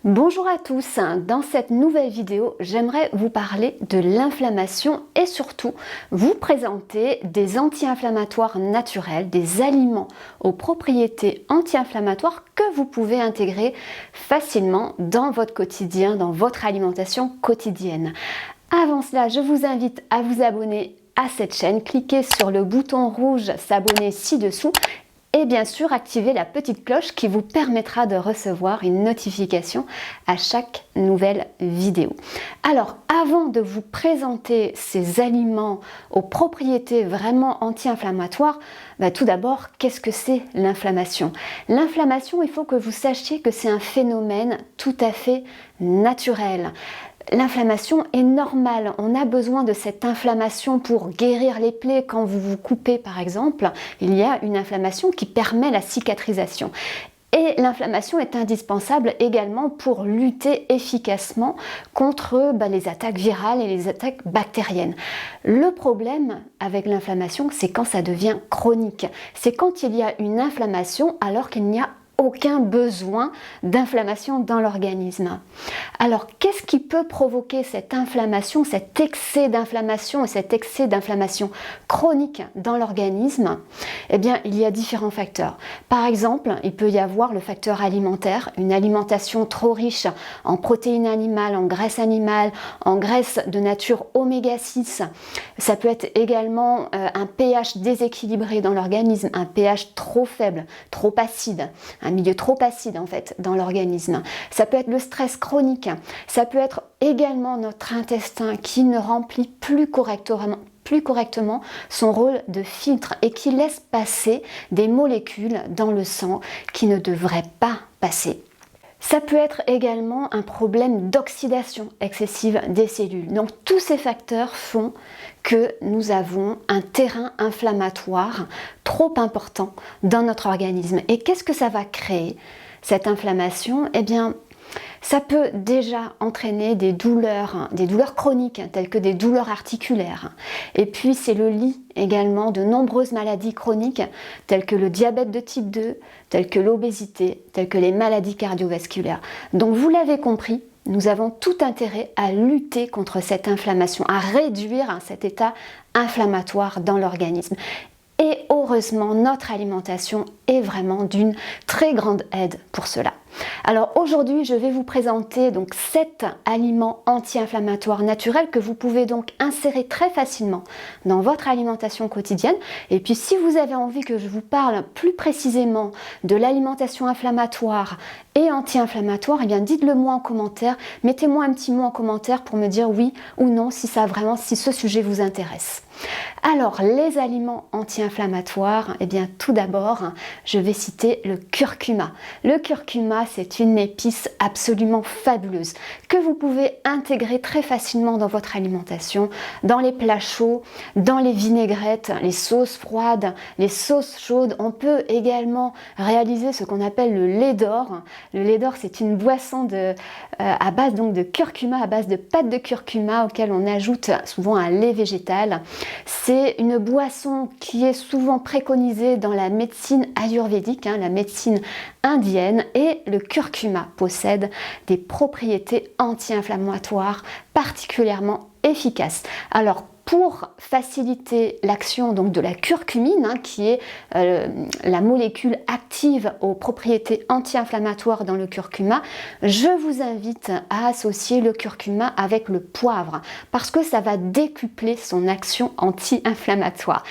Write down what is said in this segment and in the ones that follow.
Bonjour à tous, dans cette nouvelle vidéo, j'aimerais vous parler de l'inflammation et surtout vous présenter des anti-inflammatoires naturels, des aliments aux propriétés anti-inflammatoires que vous pouvez intégrer facilement dans votre quotidien, dans votre alimentation quotidienne. Avant cela, je vous invite à vous abonner à cette chaîne, cliquez sur le bouton rouge s'abonner ci-dessous et bien sûr activez la petite cloche qui vous permettra de recevoir une notification à chaque nouvelle vidéo. Alors avant de vous présenter ces aliments aux propriétés vraiment anti-inflammatoires, tout d'abord, qu'est-ce que c'est l'inflammation? L'inflammation, il faut que vous sachiez que c'est un phénomène tout à fait naturel. L'inflammation est normale, on a besoin de cette inflammation pour guérir les plaies. Quand vous vous coupez par exemple, il y a une inflammation qui permet la cicatrisation. Et l'inflammation est indispensable également pour lutter efficacement contre les attaques virales et les attaques bactériennes. Le problème avec l'inflammation, c'est quand ça devient chronique. C'est quand il y a une inflammation alors qu'il n'y a aucun besoin d'inflammation dans l'organisme. Alors, qu'est-ce qui peut provoquer cette inflammation, cet excès d'inflammation et cet excès d'inflammation chronique dans l'organisme? Eh bien, il y a différents facteurs. Par exemple, il peut y avoir le facteur alimentaire, une alimentation trop riche en protéines animales, en graisses animales, en graisses de nature oméga 6. Ça peut être également un pH déséquilibré dans l'organisme, un pH trop faible, trop acide, un milieu trop acide en fait dans l'organisme. Ça peut être le stress chronique, ça peut être également notre intestin qui ne remplit plus correctement son rôle de filtre et qui laisse passer des molécules dans le sang qui ne devraient pas passer. Ça peut être également un problème d'oxydation excessive des cellules. Donc tous ces facteurs font que nous avons un terrain inflammatoire trop important dans notre organisme. Et qu'est-ce que ça va créer, cette inflammation? Eh bien, ça peut déjà entraîner des douleurs chroniques, telles que des douleurs articulaires. Et puis c'est le lit également de nombreuses maladies chroniques, telles que le diabète de type 2, telles que l'obésité, telles que les maladies cardiovasculaires. Donc vous l'avez compris, nous avons tout intérêt à lutter contre cette inflammation, à réduire cet état inflammatoire dans l'organisme. Et heureusement, notre alimentation est vraiment d'une très grande aide pour cela. Alors aujourd'hui, je vais vous présenter donc 7 aliments anti-inflammatoires naturels que vous pouvez donc insérer très facilement dans votre alimentation quotidienne. Et puis si vous avez envie que je vous parle plus précisément de l'alimentation inflammatoire et anti-inflammatoire, eh bien dites-le moi en commentaire, mettez-moi un petit mot en commentaire pour me dire oui ou non si ce sujet vous intéresse. Alors les aliments anti-inflammatoires, eh bien tout d'abord, je vais citer le curcuma. Le curcuma, c'est une épice absolument fabuleuse que vous pouvez intégrer très facilement dans votre alimentation, dans les plats chauds, dans les vinaigrettes, les sauces froides, les sauces chaudes. On peut également réaliser ce qu'on appelle le lait d'or. Le lait d'or, c'est une boisson à base donc de curcuma, à base de pâte de curcuma auquel on ajoute souvent un lait végétal. C'est une boisson qui est souvent préconisée dans la médecine ayurvédique, la médecine indienne, et le curcuma possède des propriétés anti-inflammatoires particulièrement efficaces. Alors pour faciliter l'action donc de la curcumine, qui est la molécule active aux propriétés anti-inflammatoires dans le curcuma, je vous invite à associer le curcuma avec le poivre parce que ça va décupler son action anti-inflammatoire.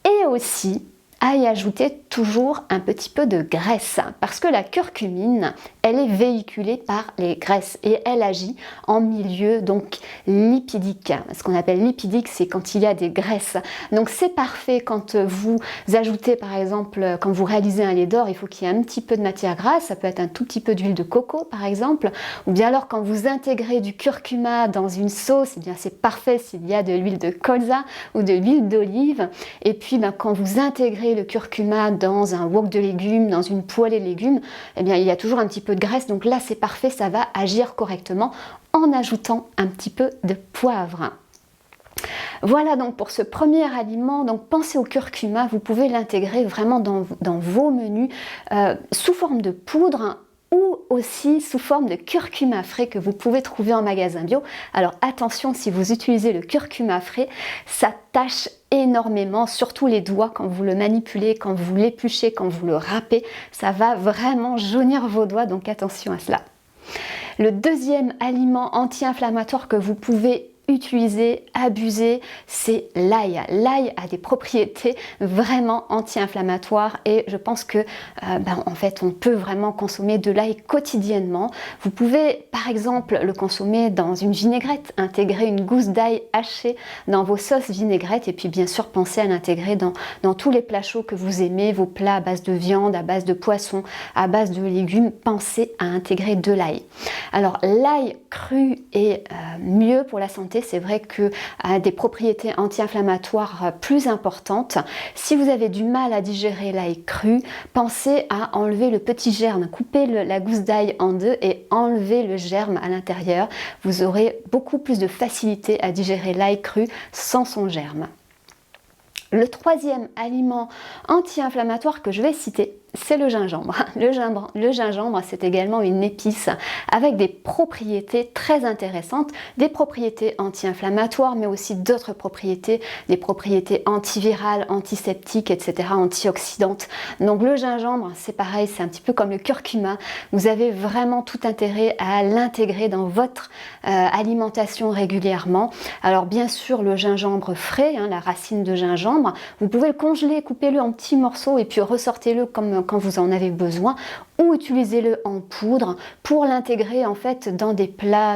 Et aussi à y ajouter toujours un petit peu de graisse parce que la curcumine, elle est véhiculée par les graisses et elle agit en milieu donc lipidique. Ce qu'on appelle lipidique, c'est quand il y a des graisses. Donc c'est parfait quand vous ajoutez par exemple, quand vous réalisez un lait d'or, il faut qu'il y ait un petit peu de matière grasse, ça peut être un tout petit peu d'huile de coco par exemple, ou bien alors quand vous intégrez du curcuma dans une sauce, eh bien c'est parfait s'il y a de l'huile de colza ou de l'huile d'olive. Et puis quand vous intégrez le curcuma dans un wok de légumes, dans une poêlée de légumes, eh bien il y a toujours un petit peu de graisse, donc là c'est parfait, ça va agir correctement en ajoutant un petit peu de poivre. Voilà donc pour ce premier aliment. Donc pensez au curcuma, vous pouvez l'intégrer vraiment dans vos menus sous forme de poudre ou aussi sous forme de curcuma frais que vous pouvez trouver en magasin bio. Alors attention, si vous utilisez le curcuma frais, ça tâche énormément, surtout les doigts quand vous le manipulez, quand vous l'épluchez, quand vous le râpez, ça va vraiment jaunir vos doigts, donc attention à cela. Le deuxième aliment anti-inflammatoire que vous pouvez utiliser, abuser, c'est l'ail. L'ail a des propriétés vraiment anti-inflammatoires et je pense que en fait on peut vraiment consommer de l'ail quotidiennement. Vous pouvez par exemple le consommer dans une vinaigrette, intégrer une gousse d'ail hachée dans vos sauces vinaigrettes et puis bien sûr pensez à l'intégrer dans tous les plats chauds que vous aimez, vos plats à base de viande, à base de poisson, à base de légumes, pensez à intégrer de l'ail. Alors l'ail cru est mieux pour la santé. C'est vrai que a des propriétés anti-inflammatoires plus importantes. Si vous avez du mal à digérer l'ail cru, pensez à enlever le petit germe. Coupez la gousse d'ail en deux et enlevez le germe à l'intérieur. Vous aurez beaucoup plus de facilité à digérer l'ail cru sans son germe. Le troisième aliment anti-inflammatoire que je vais citer, c'est le gingembre. Le gingembre, c'est également une épice avec des propriétés très intéressantes, des propriétés anti-inflammatoires, mais aussi d'autres propriétés, des propriétés antivirales, antiseptiques, etc., antioxydantes. Donc le gingembre, c'est pareil, c'est un petit peu comme le curcuma. Vous avez vraiment tout intérêt à l'intégrer dans votre alimentation régulièrement. Alors bien sûr, le gingembre frais, la racine de gingembre, vous pouvez le congeler, coupez-le en petits morceaux et puis ressortez-le comme quand vous en avez besoin, ou utilisez-le en poudre pour l'intégrer en fait dans des plats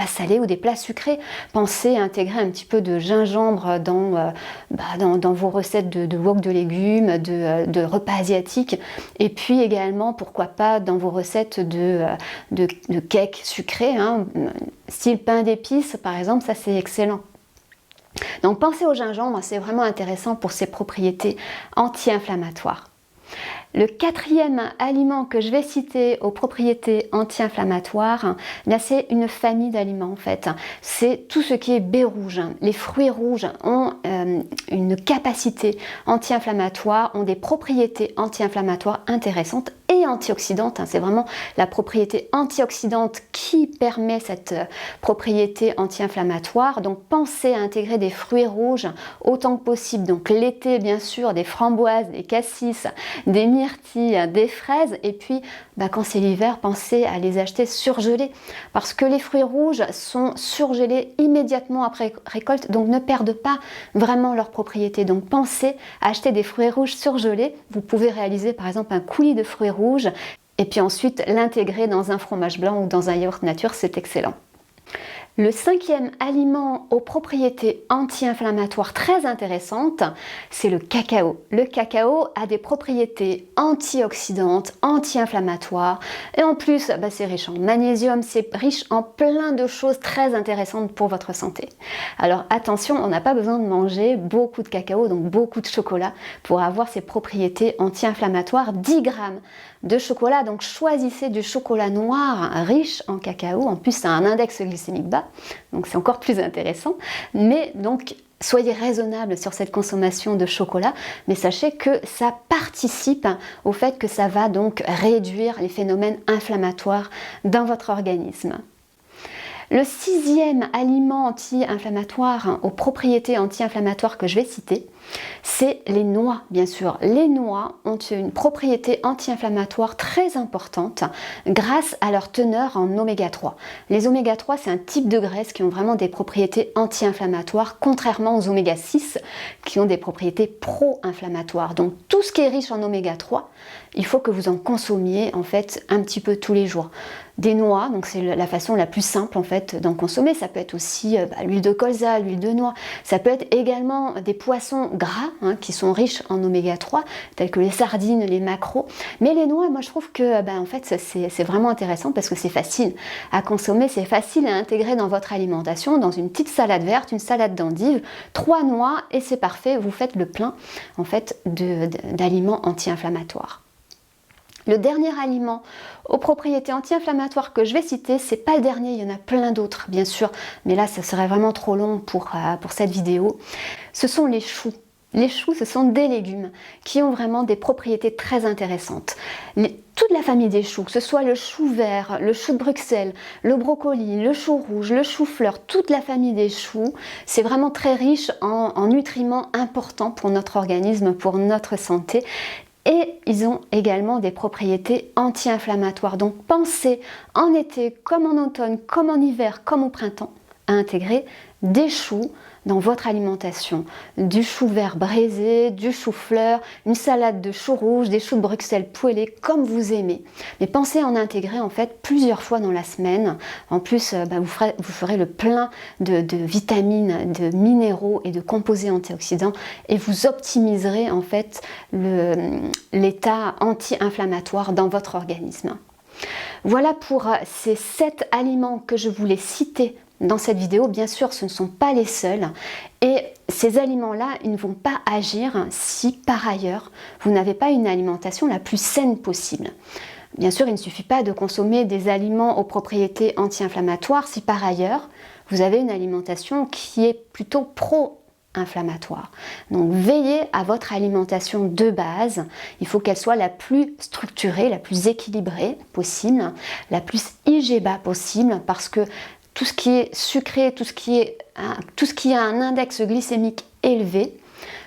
salés ou des plats sucrés. Pensez à intégrer un petit peu de gingembre dans vos recettes de wok de légumes, de repas asiatiques, et puis également pourquoi pas dans vos recettes de cakes sucrés, style pain d'épices par exemple, ça c'est excellent. Donc pensez au gingembre, c'est vraiment intéressant pour ses propriétés anti-inflammatoires. Le quatrième aliment que je vais citer aux propriétés anti-inflammatoires, c'est une famille d'aliments en fait. C'est tout ce qui est baies rouges. Les fruits rouges ont une capacité anti-inflammatoire, ont des propriétés anti-inflammatoires intéressantes et antioxydantes. C'est vraiment la propriété antioxydante qui permet cette propriété anti-inflammatoire. Donc pensez à intégrer des fruits rouges autant que possible. Donc l'été bien sûr, des framboises, des cassis, des myrtilles, des fraises, et puis quand c'est l'hiver, pensez à les acheter surgelés parce que les fruits rouges sont surgelés immédiatement après récolte, donc ne perdent pas vraiment leurs propriétés. Donc pensez à acheter des fruits rouges surgelés. Vous pouvez réaliser par exemple un coulis de fruits rouges et puis ensuite l'intégrer dans un fromage blanc ou dans un yaourt nature, c'est excellent. Le cinquième aliment aux propriétés anti-inflammatoires très intéressantes, c'est le cacao. Le cacao a des propriétés antioxydantes, anti-inflammatoires et en plus c'est riche en magnésium, c'est riche en plein de choses très intéressantes pour votre santé. Alors attention, on n'a pas besoin de manger beaucoup de cacao, donc beaucoup de chocolat pour avoir ces propriétés anti-inflammatoires. 10 grammes de chocolat, donc choisissez du chocolat noir riche en cacao, en plus ça a un index glycémique bas, donc c'est encore plus intéressant, mais donc soyez raisonnable sur cette consommation de chocolat, mais sachez que ça participe au fait que ça va donc réduire les phénomènes inflammatoires dans votre organisme. Le sixième aliment anti-inflammatoire aux propriétés anti-inflammatoires que je vais citer, c'est les noix, bien sûr. Les noix ont une propriété anti-inflammatoire très importante grâce à leur teneur en oméga 3. Les oméga 3, c'est un type de graisse qui ont vraiment des propriétés anti-inflammatoires, contrairement aux oméga 6 qui ont des propriétés pro-inflammatoires. Donc tout ce qui est riche en oméga 3, il faut que vous en consommiez en fait un petit peu tous les jours. Des noix, donc c'est la façon la plus simple en fait d'en consommer. Ça peut être aussi l'huile de colza, l'huile de noix. Ça peut être également des poissons gras qui sont riches en oméga 3, tels que les sardines, les maquereaux. Mais les noix, moi je trouve que en fait c'est vraiment intéressant parce que c'est facile à consommer, c'est facile à intégrer dans votre alimentation, dans une petite salade verte, une salade d'endives, 3 noix et c'est parfait. Vous faites le plein en fait d'aliments anti-inflammatoires. Le dernier aliment aux propriétés anti-inflammatoires que je vais citer, c'est pas le dernier, il y en a plein d'autres bien sûr, mais là ça serait vraiment trop long pour cette vidéo. Ce sont les choux. Les choux, ce sont des légumes qui ont vraiment des propriétés très intéressantes. Toute la famille des choux, que ce soit le chou vert, le chou de Bruxelles, le brocoli, le chou rouge, le chou-fleur, toute la famille des choux, c'est vraiment très riche en nutriments importants pour notre organisme, pour notre santé. Et ils ont également des propriétés anti-inflammatoires. Donc pensez en été, comme en automne, comme en hiver, comme au printemps, à intégrer des choux dans votre alimentation. Du chou vert braisé, du chou-fleur, une salade de choux rouges, des choux de Bruxelles poêlés, comme vous aimez. Mais pensez à en intégrer en fait plusieurs fois dans la semaine. En plus, vous ferez le plein de vitamines, de minéraux et de composés antioxydants et vous optimiserez en fait l'état anti-inflammatoire dans votre organisme. Voilà pour ces 7 aliments que je voulais citer dans cette vidéo. Bien sûr, ce ne sont pas les seuls et ces aliments-là, ils ne vont pas agir si par ailleurs vous n'avez pas une alimentation la plus saine possible. Bien sûr, il ne suffit pas de consommer des aliments aux propriétés anti-inflammatoires si par ailleurs vous avez une alimentation qui est plutôt pro-inflammatoire. Donc veillez à votre alimentation de base, il faut qu'elle soit la plus structurée, la plus équilibrée possible, la plus IGBA possible, parce que tout ce qui est sucré, tout ce qui a un index glycémique élevé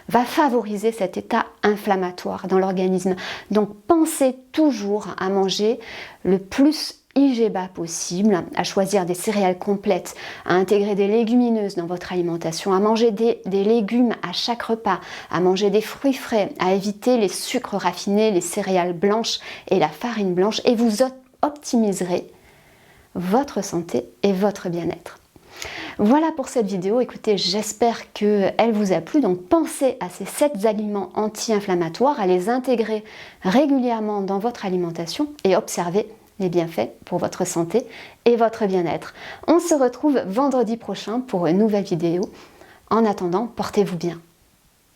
va favoriser cet état inflammatoire dans l'organisme. Donc pensez toujours à manger le plus IGBA possible, à choisir des céréales complètes, à intégrer des légumineuses dans votre alimentation, à manger des légumes à chaque repas, à manger des fruits frais, à éviter les sucres raffinés, les céréales blanches et la farine blanche, et vous optimiserez votre santé et votre bien-être. Voilà pour cette vidéo. Écoutez, j'espère qu'elle vous a plu. Donc pensez à ces 7 aliments anti-inflammatoires, à les intégrer régulièrement dans votre alimentation et observez les bienfaits pour votre santé et votre bien-être. On se retrouve vendredi prochain pour une nouvelle vidéo. En attendant, portez-vous bien.